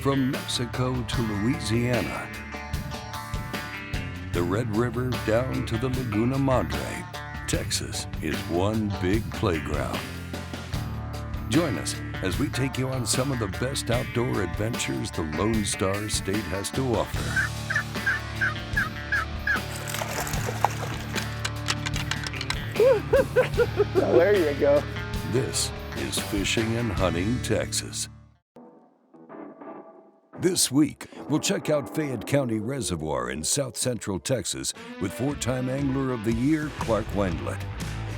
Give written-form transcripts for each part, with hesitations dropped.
From Mexico to Louisiana, the Red River down to the Laguna Madre, Texas is one big playground. Join us as we take you on some of the best outdoor adventures the Lone Star State has to offer. Oh, there you go. This is Fishing and Hunting Texas. This week, we'll check out Fayette County Reservoir in south central Texas with four-time Angler of the Year, Clark Wendlandt.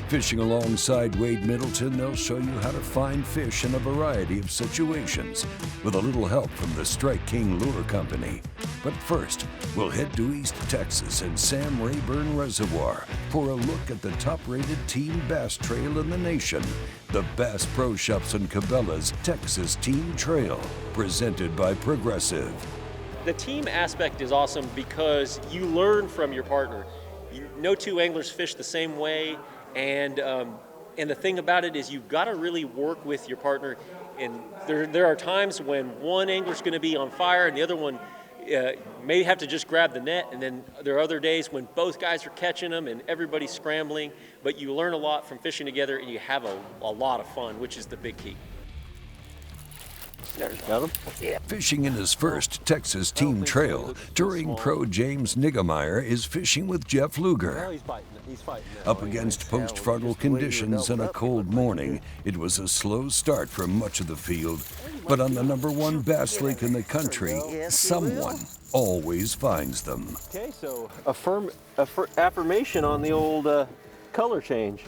Fishing alongside Wade Middleton, they'll show you how to find fish in a variety of situations with a little help from the Strike King Lure Company. But first, we'll head to East Texas and Sam Rayburn Reservoir for a look at the top-rated team bass trail in the nation, the Bass Pro Shops and Cabela's Texas Team Trail, presented by Progressive. The team aspect is awesome because you learn from your partner. No two anglers fish the same way. And the thing about it is you've got to really work with your partner. And there are times when one angler's going to be on fire and the other one may have to just grab the net. And then there are other days when both guys are catching them and everybody's scrambling. But you learn a lot from fishing together and you have a lot of fun, which is the big key. Got him? Yeah. Fishing in his first Texas Team Trail, touring pro James Niggemeyer is fishing with Jeff Luger. He's fighting. Up against post-frontal conditions and a cold morning, it was a slow start for much of the field. But on the #1 bass lake in the country, someone always finds them. Okay, so affirmation on the old color change.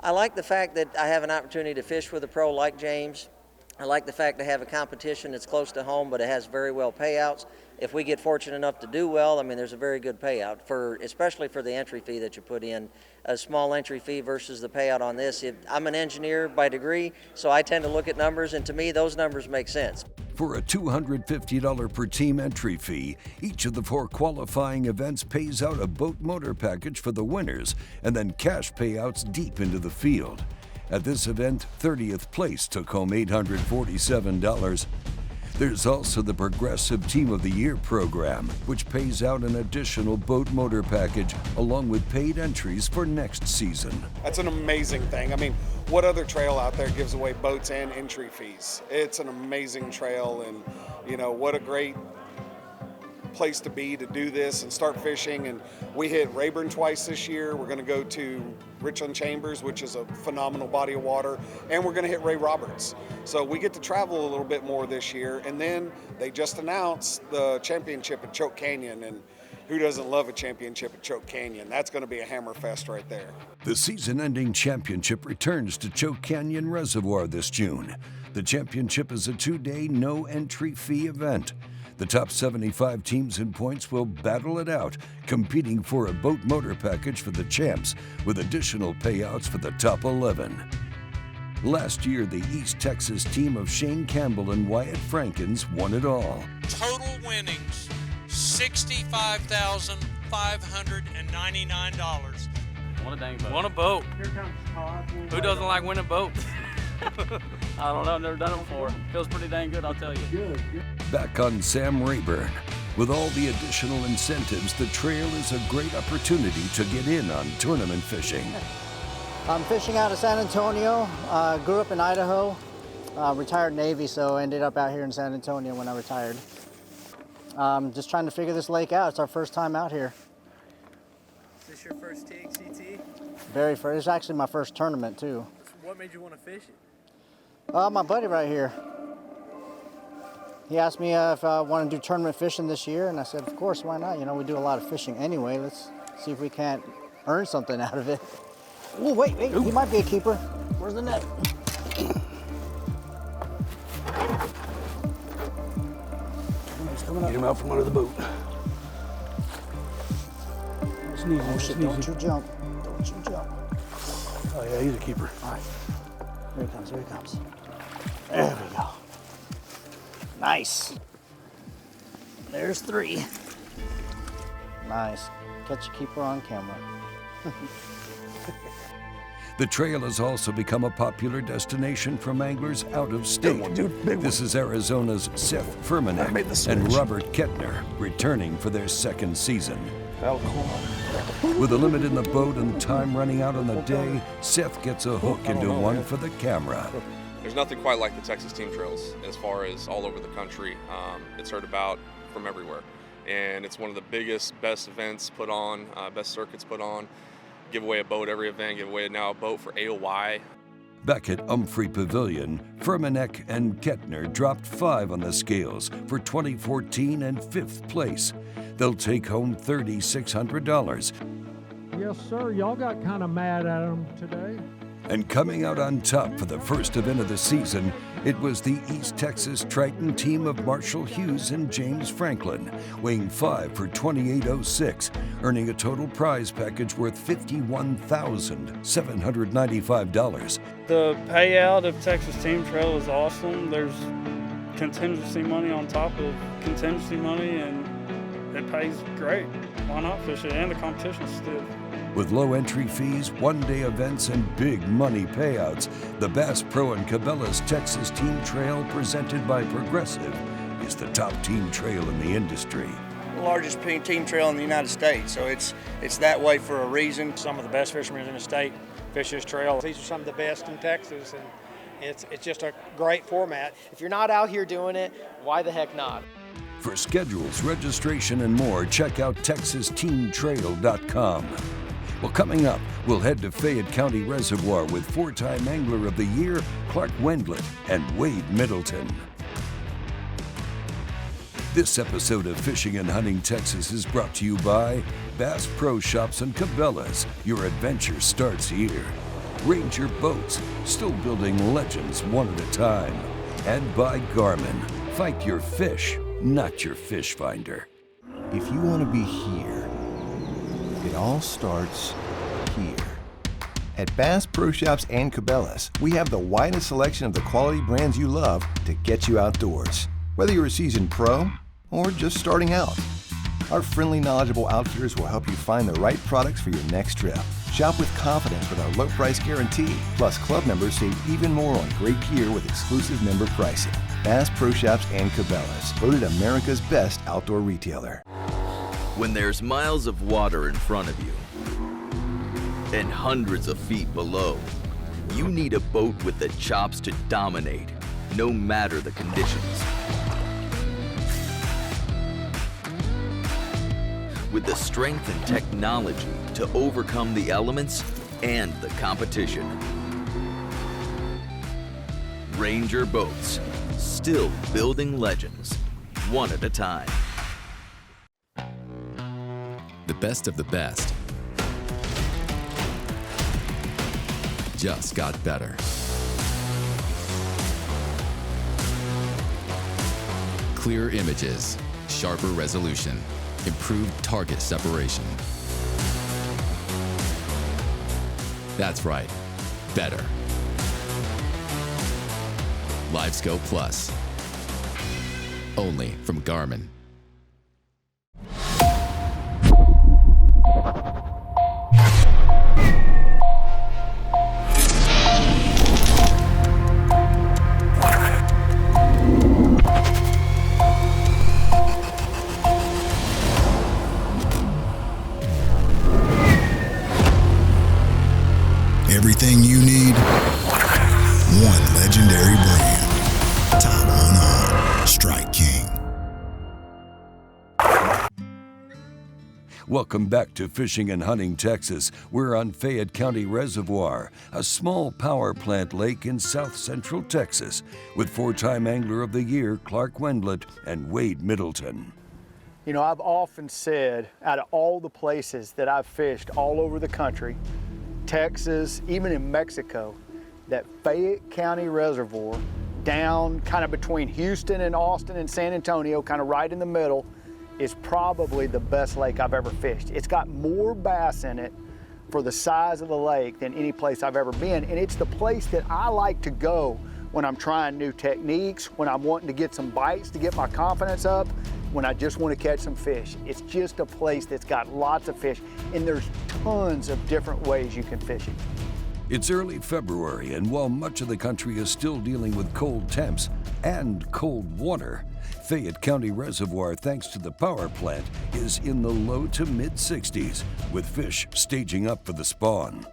I like the fact that I have an opportunity to fish with a pro like James. I like the fact to have a competition that's close to home, but it has very well payouts. If we get fortunate enough to do well, I mean, there's a very good payout, especially for the entry fee that you put in. A small entry fee versus the payout on this. I'm an engineer by degree, so I tend to look at numbers, and to me, those numbers make sense. For a $250 per team entry fee, each of the 4 qualifying events pays out a boat motor package for the winners, and then cash payouts deep into the field. At this event, 30th place took home $847. There's also the Progressive Team of the Year program, which pays out an additional boat motor package along with paid entries for next season. That's an amazing thing. I mean, what other trail out there gives away boats and entry fees? It's an amazing trail, and you know, what a great place to be to do this and start fishing. And we hit Rayburn twice this year. We're going to go to Richland Chambers, which is a phenomenal body of water, and we're going to hit Ray Roberts. So we get to travel a little bit more this year. And then they just announced the championship at Choke Canyon, and who doesn't love a championship at Choke Canyon? That's going to be a hammer fest right there. The season-ending championship returns to Choke Canyon Reservoir this June. The championship is a 2-day no-entry fee event. The top 75 teams in points will battle it out, competing for a boat motor package for the champs, with additional payouts for the top 11. Last year, the East Texas team of Shane Campbell and Wyatt Frankens won it all. Total winnings, $65,599. What a dang boat. Won a boat. Here comes Todd. Who doesn't like winning boats? I don't know, I've never done it before. Feels pretty dang good, I'll tell you. Good. Back on Sam Rayburn. With all the additional incentives, the trail is a great opportunity to get in on tournament fishing. I'm fishing out of San Antonio. Grew up in Idaho. Retired Navy, so ended up out here in San Antonio when I retired. Just trying to figure this lake out. It's our first time out here. Is this your first TXCT? Very first. It's actually my first tournament too. What made you want to fish it? My buddy right here. He asked me if I want to do tournament fishing this year, and I said, of course, why not? You know, we do a lot of fishing anyway. Let's see if we can't earn something out of it. Oh, wait, he might be a keeper. Where's the net? He's coming up. Get him out from under the boat. Oh, shit, don't you jump. Don't you jump. Oh, yeah, he's a keeper. All right. Here he comes, here he comes. There we go. Nice. There's 3. Nice. Catch a keeper on camera. The trail has also become a popular destination from anglers out of state. This is Arizona's Seth Furmanek and Robert Kettner returning for their second season. With a limit in the boat and time running out on the day, Seth gets a hook into one for the camera. There's nothing quite like the Texas team trails as far as all over the country. It's heard about from everywhere. And it's one of the biggest, best events put on, best circuits put on. Give away a boat every event, give away now a boat for AOY. Back at Umphrey Pavilion, Furmanek and Kettner dropped 5 on the scales for 2014 and 5th place. They'll take home $3,600. Yes, sir. Y'all got kind of mad at him today. And coming out on top for the first event of the season, it was the East Texas Triton team of Marshall Hughes and James Franklin, weighing 5 for 28.06, earning a total prize package worth $51,795. The payout of Texas Team Trail is awesome. There's contingency money on top of contingency money, and it pays great. Why not fish it? And the competition's stiff. With low entry fees, one-day events, and big money payouts, the Bass Pro and Cabela's Texas Team Trail, presented by Progressive, is the top team trail in the industry. The largest team trail in the United States, so it's that way for a reason. Some of the best fishermen in the state fish this trail. These are some of the best in Texas, and it's just a great format. If you're not out here doing it, why the heck not? For schedules, registration, and more, check out TexasTeamTrail.com. Well, coming up, we'll head to Fayette County Reservoir with 4-time Angler of the Year, Clark Wendlandt and Wade Middleton. This episode of Fishing and Hunting Texas is brought to you by Bass Pro Shops and Cabela's. Your adventure starts here. Ranger Boats, still building legends one at a time. And by Garmin, fight your fish, not your fish finder. If you want to be here, it all starts here. At Bass Pro Shops and Cabela's, we have the widest selection of the quality brands you love to get you outdoors. Whether you're a seasoned pro or just starting out, our friendly, knowledgeable outfitters will help you find the right products for your next trip. Shop with confidence with our low price guarantee. Plus, club members save even more on great gear with exclusive member pricing. Bass Pro Shops and Cabela's, voted America's best outdoor retailer. When there's miles of water in front of you and hundreds of feet below, you need a boat with the chops to dominate, no matter the conditions. With the strength and technology to overcome the elements and the competition. Ranger Boats, still building legends, one at a time. The best of the best just got better. Clear images, sharper resolution, improved target separation. That's right, better. LiveScope Plus, only from Garmin. Everything you need, one legendary brand. Top on, Strike King. Welcome back to Fishing and Hunting Texas. We're on Fayette County Reservoir, a small power plant lake in south central Texas, with 4-time Angler of the Year Clark Wendlandt and Wade Middleton. You know, I've often said, out of all the places that I've fished all over the country, Texas, even in Mexico, that Fayette County Reservoir, down kind of between Houston and Austin and San Antonio, kind of right in the middle, is probably the best lake I've ever fished. It's got more bass in it for the size of the lake than any place I've ever been, and it's the place that I like to go when I'm trying new techniques, when I'm wanting to get some bites to get my confidence up, when I just want to catch some fish. It's just a place that's got lots of fish, and there's tons of different ways you can fish it. It's early February, and while much of the country is still dealing with cold temps and cold water, Fayette County Reservoir, thanks to the power plant, is in the low to mid-60s, with fish staging up for the spawn.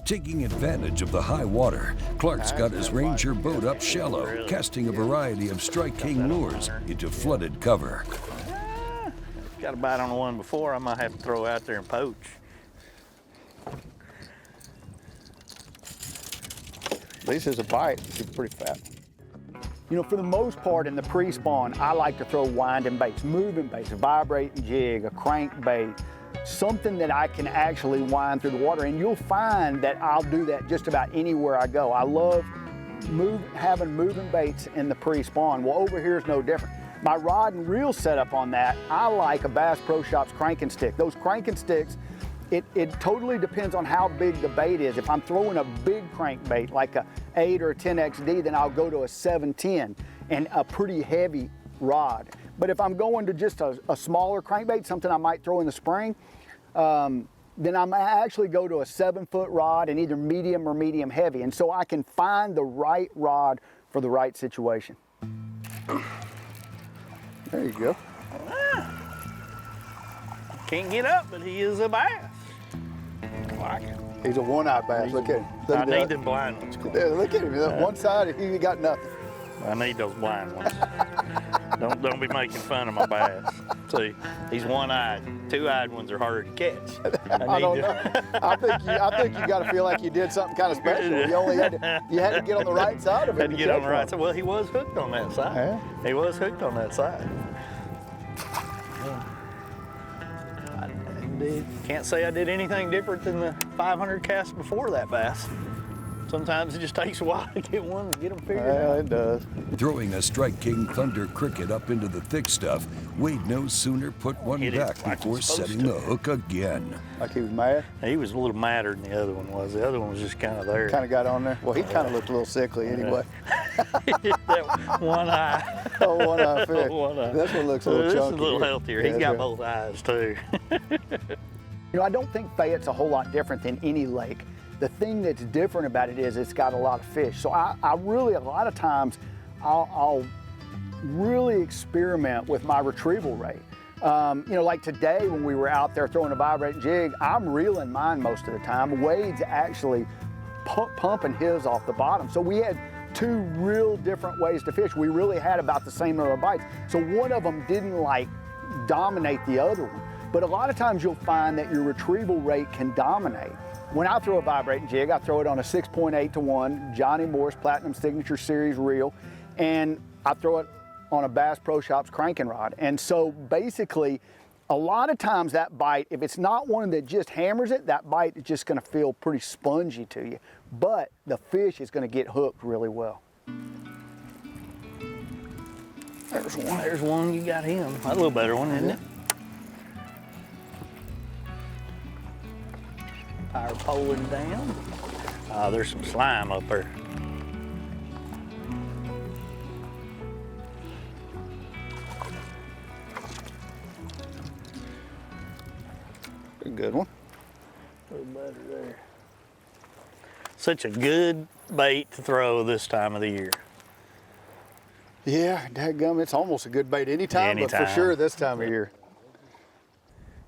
Taking advantage of the high water, Clark's got his Ranger boat up shallow, casting a variety of Strike King lures into flooded cover. Got a bite on the one before, I might have to throw out there and poach. At least it's a bite. It's pretty fat. You know, for the most part in the pre-spawn, I like to throw winding baits, moving baits, a vibrating jig, a crankbait, something that I can actually wind through the water. And you'll find that I'll do that just about anywhere I go. I love having moving baits in the pre-spawn. Well, over here is no different. My rod and reel setup on that, I like a Bass Pro Shops cranking stick. Those cranking sticks, it totally depends on how big the bait is. If I'm throwing a big crankbait, like a 8 or a 10XD, then I'll go to a 710 and a pretty heavy rod. But if I'm going to just a smaller crankbait, something I might throw in the spring, then I might actually go to a 7-foot rod and either medium or medium heavy. And so I can find the right rod for the right situation. There you go. Can't get up, but he is a bass. He's a one-eyed bass. Look at him. I need them blind ones. Yeah, look at him. One side, he got nothing. I need those blind ones. Don't be making fun of my bass. See, he's one-eyed. Two-eyed ones are harder to catch. I don't know. I think you got to feel like you did something kind of special. You only had to get on the right side of it. Had to get on the right side. Well, he was hooked on that side. Yeah. He was hooked on that side. Can't say I did anything different than the 500 casts before that bass. Sometimes it just takes a while to get one and get them figured out. Yeah, it does. Throwing a Strike King Thunder cricket up into the thick stuff, Wade no sooner put one back before setting the hook again. Like he was mad? He was a little madder than the other one was. The other one was just kind of there. Kind of got on there? Well, he kind of looked a little sickly anyway. That one eye. Oh, one eye fish. One eye. This one looks a little chunky. This is a little healthier. Yeah, He's got both eyes too. You know, I don't think Fayette's a whole lot different than any lake. The thing that's different about it is it's got a lot of fish. So I really, a lot of times, I'll really experiment with my retrieval rate. You know, like today when we were out there throwing a vibrating jig, I'm reeling mine most of the time. Wade's actually pumping his off the bottom. So we had two real different ways to fish. We really had about the same number of bites. So one of them didn't like dominate the other one. But a lot of times you'll find that your retrieval rate can dominate. When I throw a vibrating jig, I throw it on a 6.8 to 1 Johnny Morris Platinum Signature Series reel, and I throw it on a Bass Pro Shops cranking rod. And so basically, a lot of times that bite, if it's not one that just hammers it, that bite is just gonna feel pretty spongy to you. But the fish is gonna get hooked really well. There's one, you got him. A little better one, isn't it? Power poling down. There's some slime up there. A good one. A little better there. Such a good bait to throw this time of the year. Yeah, dadgum, it's almost a good bait anytime, but for sure this time of year.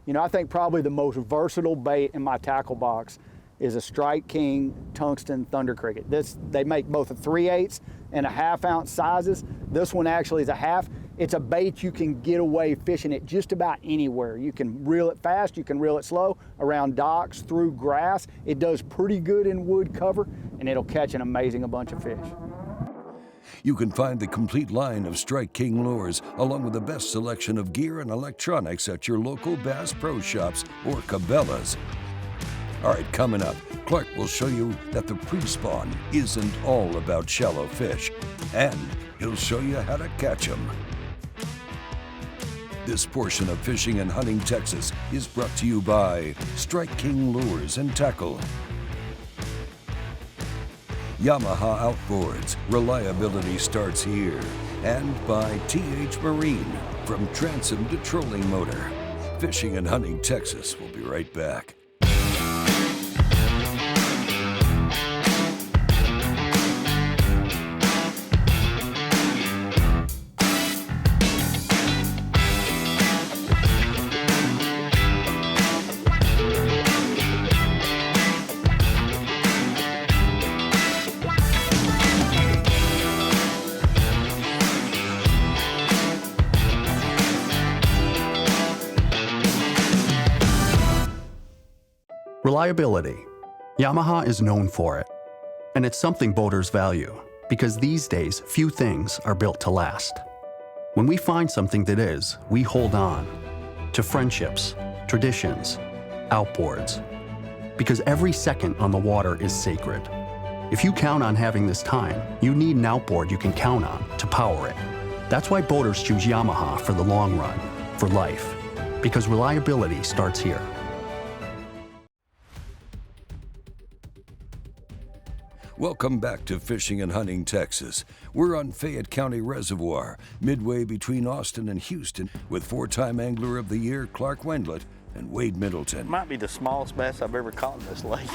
You know, I think probably the most versatile bait in my tackle box is a Strike King Tungsten Thunder Cricket. They make both a 3/8 and a 1/2 ounce sizes. This one actually is a 1/2. It's a bait you can get away fishing it just about anywhere. You can reel it fast, you can reel it slow, around docks, through grass. It does pretty good in wood cover, and it'll catch an amazing bunch of fish. You can find the complete line of Strike King lures, along with the best selection of gear and electronics at your local Bass Pro Shops or Cabela's. All right, coming up, Clark will show you that the pre-spawn isn't all about shallow fish, and he'll show you how to catch them. This portion of Fishing and Hunting Texas is brought to you by Strike King Lures and Tackle, Yamaha Outboards, reliability starts here, and by TH Marine, from transom to trolling motor. Fishing and Hunting Texas will be right back. Reliability. Yamaha is known for it. And it's something boaters value, because these days, few things are built to last. When we find something that is, we hold on to friendships, traditions, outboards. Because every second on the water is sacred. If you count on having this time, you need an outboard you can count on to power it. That's why boaters choose Yamaha for the long run, for life. Because reliability starts here. Welcome back to Fishing and Hunting, Texas. We're on Fayette County Reservoir, midway between Austin and Houston, with four-time Angler of the Year Clark Wendlandt and Wade Middleton. Might be the smallest bass I've ever caught in this lake.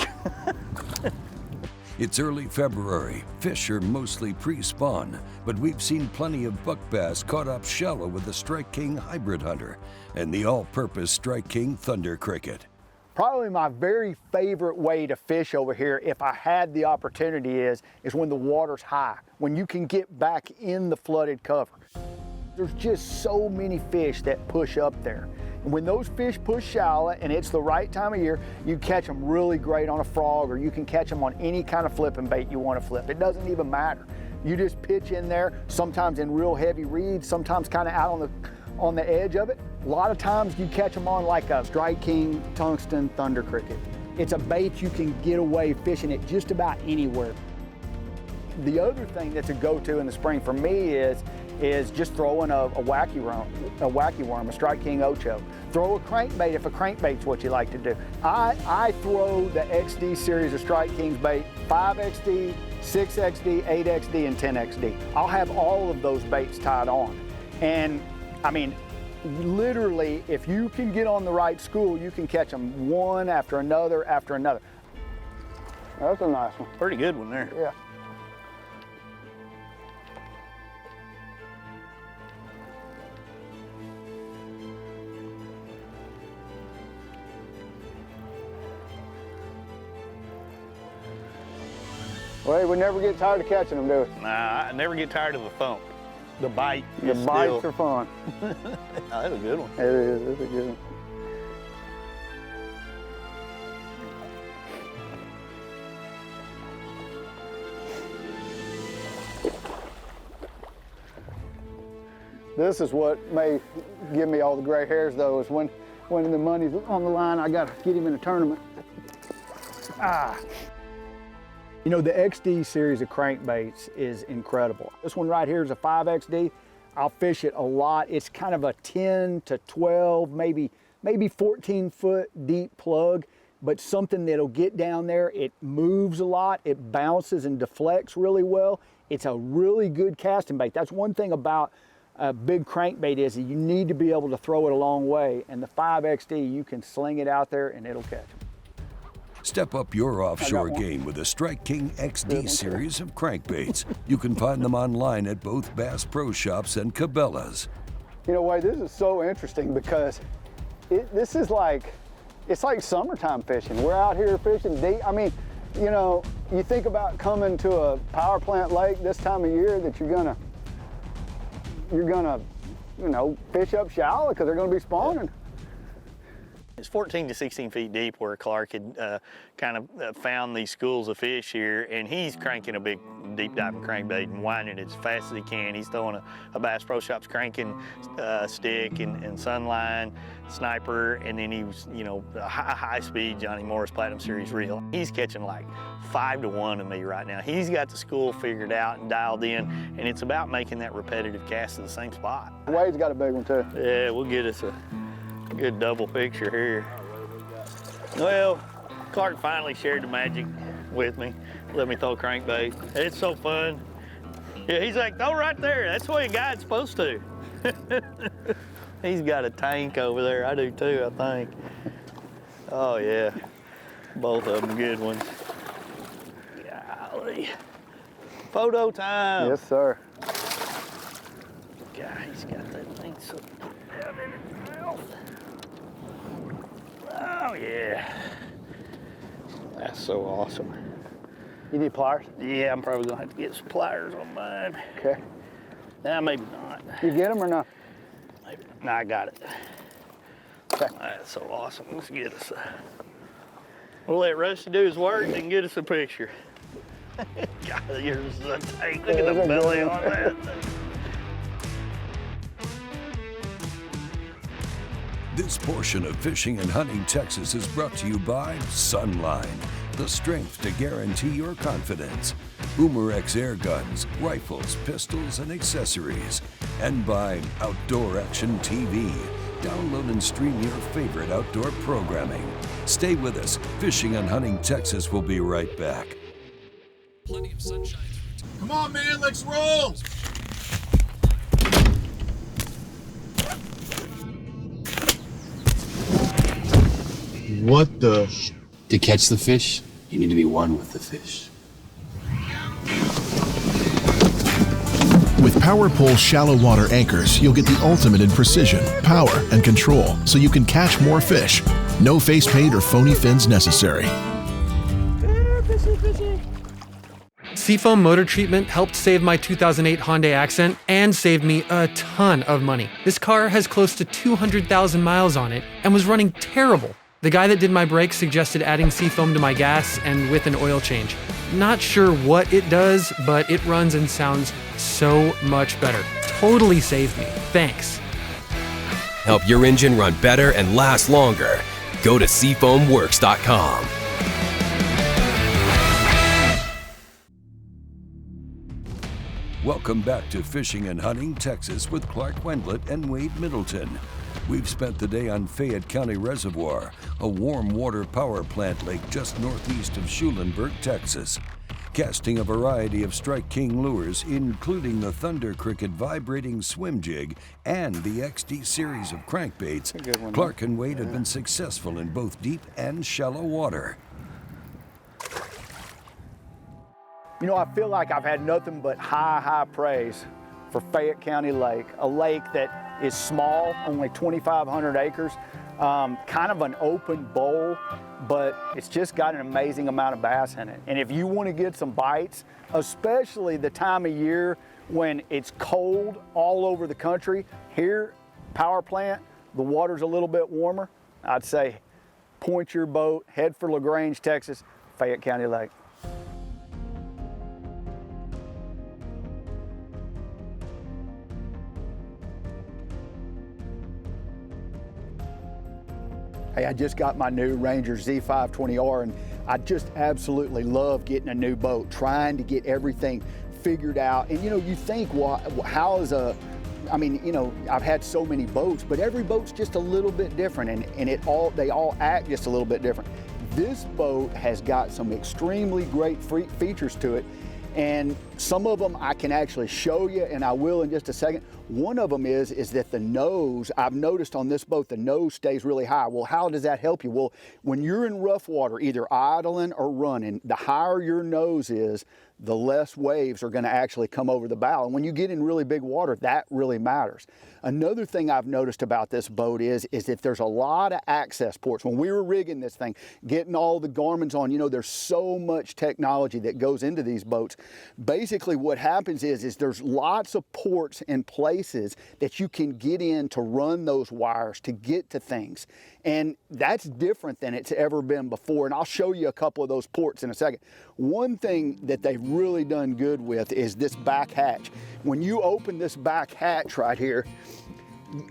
It's early February. Fish are mostly pre-spawn, but we've seen plenty of buck bass caught up shallow with the Strike King Hybrid Hunter and the all-purpose Strike King Thunder Cricket. Probably my very favorite way to fish over here, if I had the opportunity, is when the water's high, when you can get back in the flooded cover. There's just so many fish that push up there. And when those fish push shallow and it's the right time of year, you catch them really great on a frog, or you can catch them on any kind of flipping bait you want to flip. It doesn't even matter. You just pitch in there, sometimes in real heavy reeds, sometimes kind of out on the edge of it. A lot of times you catch them on like a Strike King Tungsten Thunder Cricket. It's a bait you can get away fishing it just about anywhere. The other thing that's a go-to in the spring for me is just throwing a wacky worm, a Strike King Ocho. Throw a crankbait if a crankbait's what you like to do. I throw the XD series of Strike Kings bait, 5XD, 6XD, 8XD, and 10XD. I'll have all of those baits tied on. And I mean, literally, if you can get on the right school, you can catch them one after another after another. That's a nice one. Pretty good one there. Yeah. Well, we never get tired of catching them, do we? Nah, I never get tired of the thump. The bite. The bites are fun. Oh, that's a good one. It is. It's a good one. This is what may give me all the gray hairs, though, is when the money's on the line, I gotta get him in a tournament. You know, the XD series of crankbaits is incredible. This one right here is a 5XD. I'll fish it a lot. It's kind of a 10 to 12, maybe 14 foot deep plug, but something that'll get down there. It moves a lot. It bounces and deflects really well. It's a really good casting bait. That's one thing about a big crankbait is that you need to be able to throw it a long way. And the 5XD, you can sling it out there and it'll catch them. Step up your offshore game with the Strike King XD series of crankbaits. You can find them online at both Bass Pro Shops and Cabela's. You know, Wade, this is so interesting because this is like, it's like summertime fishing. We're out here fishing deep. I mean, you know, you think about coming to a power plant lake this time of year that you're gonna, you know, fish up shallow because they're gonna be spawning. It's 14 to 16 feet deep where Clark had kind of found these schools of fish here, and he's cranking a big deep diving crankbait and winding it as fast as he can. He's throwing a Bass Pro Shops cranking stick and Sunline, Sniper, and then he was, you know, a high speed Johnny Morris Platinum Series reel. He's catching like 5 to 1 to me right now. He's got the school figured out and dialed in, and it's about making that repetitive cast to the same spot. Wade's got a big one too. Yeah, we'll get us a good double picture here. Well, Clark finally shared the magic with me. Let me throw crankbait. It's so fun. Yeah, he's like, throw right there. That's the way a guy's supposed to. He's got a tank over there. I do too, I think. Oh yeah, both of them good ones. Golly. Photo time. Yes, sir. God, he's got that thing so down in his mouth. Oh yeah. That's so awesome. You need pliers? Yeah, I'm probably gonna have to get some pliers on mine. Okay. Nah, maybe not. You get them or not? Maybe. No, I got it. Okay. That's so awesome. Let's get us We'll let Rusty do his work and get us a picture. God, yours is a tank. Look at the belly on that. This portion of Fishing and Hunting Texas is brought to you by Sunline, the strength to guarantee your confidence, Boomerex air guns, rifles, pistols, and accessories, and by Outdoor Action TV. Download and stream your favorite outdoor programming. Stay with us. Fishing and Hunting Texas will be right back. Plenty of sunshine. Come on, man, let's roll. What the? To catch the fish, you need to be one with the fish. With PowerPole shallow water anchors, you'll get the ultimate in precision, power, and control, so you can catch more fish. No face paint or phony fins necessary. Seafoam motor treatment helped save my 2008 Hyundai Accent and saved me a ton of money. This car has close to 200,000 miles on it and was running terrible. The guy that did my brakes suggested adding Seafoam to my gas and with an oil change. Not sure what it does, but it runs and sounds so much better. Totally saved me. Thanks. Help your engine run better and last longer. Go to seafoamworks.com. Welcome back to Fishing and Hunting Texas with Clark Wendlandt and Wade Middleton. We've spent the day on Fayette County Reservoir, a warm water power plant lake just northeast of Schulenburg, Texas. Casting a variety of Strike King lures, including the Thunder Cricket vibrating swim jig and the XD series of crankbaits, Clark and Wade have been successful in both deep and shallow water. You know, I feel like I've had nothing but high praise for Fayette County Lake, a lake that is small, only 2,500 acres, kind of an open bowl, but it's just got an amazing amount of bass in it. And if you want to get some bites, especially the time of year when it's cold all over the country, here, power plant, the water's a little bit warmer, I'd say point your boat, head for LaGrange, Texas, Fayette County Lake. Hey, I just got my new Ranger Z520R and I just absolutely love getting a new boat, trying to get everything figured out. And you know, you think, well, how is I mean, you know, I've had so many boats, but every boat's just a little bit different and they all act just a little bit different. This boat has got some extremely great features to it. And some of them I can actually show you, and I will in just a second. One of them is that the nose, I've noticed on this boat, the nose stays really high. Well, how does that help you? Well, when you're in rough water, either idling or running, the higher your nose is, the less waves are going to actually come over the bow. And when you get in really big water, that really matters. Another thing I've noticed about this boat is that there's a lot of access ports. When we were rigging this thing, getting all the Garmin's on, you know, there's so much technology that goes into these boats. Basically what happens is there's lots of ports and places that you can get in to run those wires to get to things. And that's different than it's ever been before. And I'll show you a couple of those ports in a second. One thing that they've really done good with is this back hatch. When you open this back hatch right here,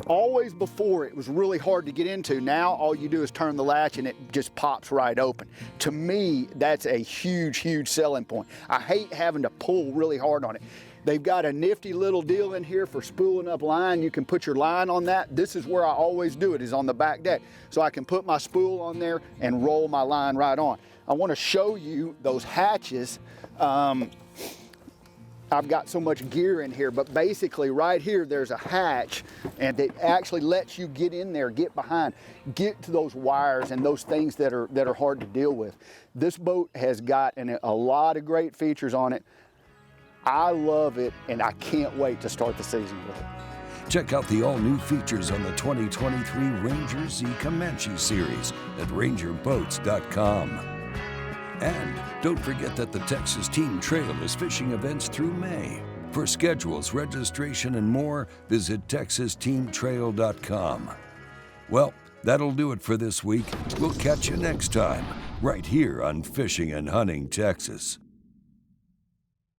always before it was really hard to get into. Now all you do is turn the latch and it just pops right open. To me, that's a huge selling point. I hate having to pull really hard on it. They've got a nifty little deal in here for spooling up line. You can put your line on that. This is where I always do it, is on the back deck. So I can put my spool on there and roll my line right on. I want to show you those hatches. I've got so much gear in here, but basically right here there's a hatch and it actually lets you get in there, get behind, get to those wires and those things that are hard to deal with. This boat has got a lot of great features on it. I love it and I can't wait to start the season with it. Check out the all-new features on the 2023 Ranger Z Comanche series at rangerboats.com. And don't forget that the Texas Team Trail is fishing events through May. For schedules, registration, and more, visit texasteamtrail.com. Well, that'll do it for this week. We'll catch you next time right here on Fishing and Hunting Texas.